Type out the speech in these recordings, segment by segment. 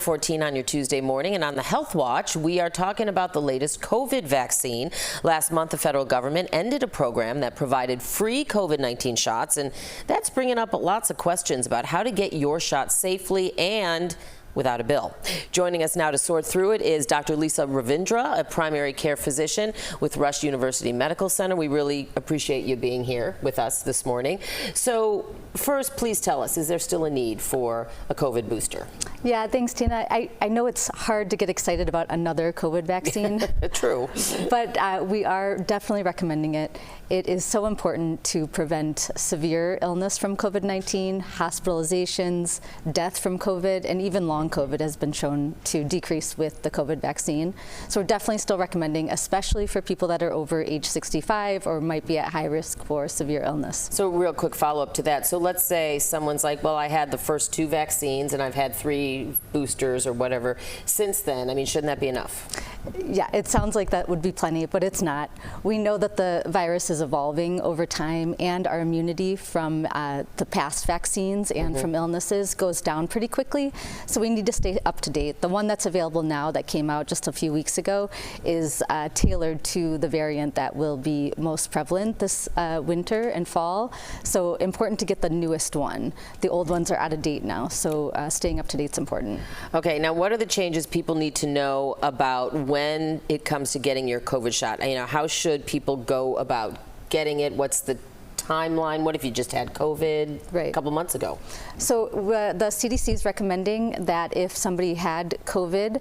14 on your Tuesday morning, and on the Health Watch, we are talking about the latest COVID vaccine. Last month, the federal government ended a program that provided free COVID-19 shots, and that's bringing up lots of questions about how to get your shot safely and without a bill. Joining us now to sort through it is Dr. Lisa Ravindra, a primary care physician with Rush University Medical Center. We really appreciate you being here with us this morning. So first, please tell us, is there still a need for a COVID booster? Yeah, thanks, Tina. I know it's hard to get excited about another COVID vaccine. True. But we are definitely recommending it. It is so important to prevent severe illness from COVID-19, hospitalizations, death from COVID, and even long COVID has been shown to decrease with the COVID vaccine. So we're definitely still recommending, especially for people that are over age 65 or might be at high risk for severe illness. So real quick follow-up to that. So let's say someone's like, well, I had the first 2 vaccines and I've had 3 boosters or whatever since then. I mean, shouldn't that be enough? Yeah, it sounds like that would be plenty, but it's not. We know that the virus is evolving over time, and our immunity from the past vaccines and from illnesses goes down pretty quickly. So we need to stay up to date. The one that's available now that came out just a few weeks ago is tailored to the variant that will be most prevalent this winter and fall. So important to get the newest one. The old ones are out of date now, so staying up to date is important. Okay, now what are the changes people need to know about when it comes to getting your COVID shot? You know, how should people go about getting it? What's the timeline? What if you just had COVID a couple months ago? So the CDC is recommending that if somebody had COVID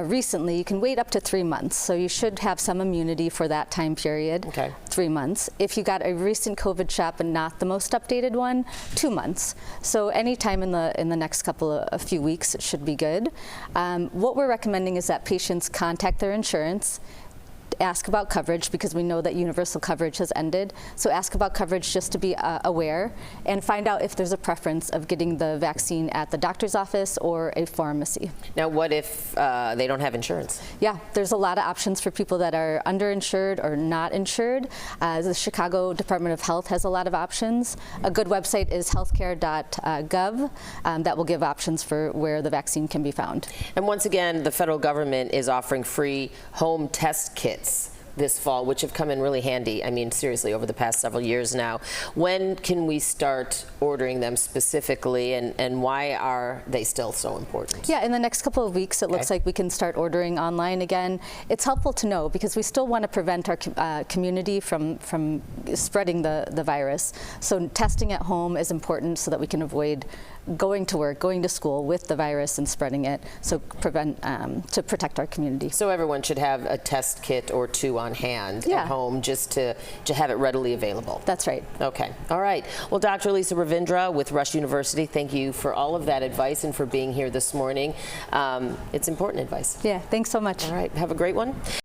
recently, you can wait up to 3 months. So you should have some immunity for that time period, 3 months. If you got a recent COVID shot but not the most updated one, 2 months. So anytime in the next a few weeks, it should be good. What we're recommending is that patients contact their insurance, ask about coverage, because we know that universal coverage has ended. So ask about coverage just to be aware, and find out if there's a preference of getting the vaccine at the doctor's office or a pharmacy. Now, what if they don't have insurance? Yeah, there's a lot of options for people that are underinsured or not insured. The Chicago Department of Health has a lot of options. A good website is healthcare.gov that will give options for where the vaccine can be found. And once again, the federal government is offering free home test kits this fall, which have come in really handy. I mean, seriously, over the past several years now. When can we start ordering them specifically, and why are they still so important? Yeah, in the next couple of weeks, it looks like we can start ordering online again. It's helpful to know because we still want to prevent our community from spreading the virus. So testing at home is important so that we can avoid going to work, going to school with the virus and spreading it, so to protect our community. So everyone should have a test kit or 2 on hand at home, just to have it readily available. That's right. Okay. All right. Well, Dr. Lisa Ravindra with Rush University, thank you for all of that advice and for being here this morning. It's important advice. Yeah, thanks so much. All right. Have a great one.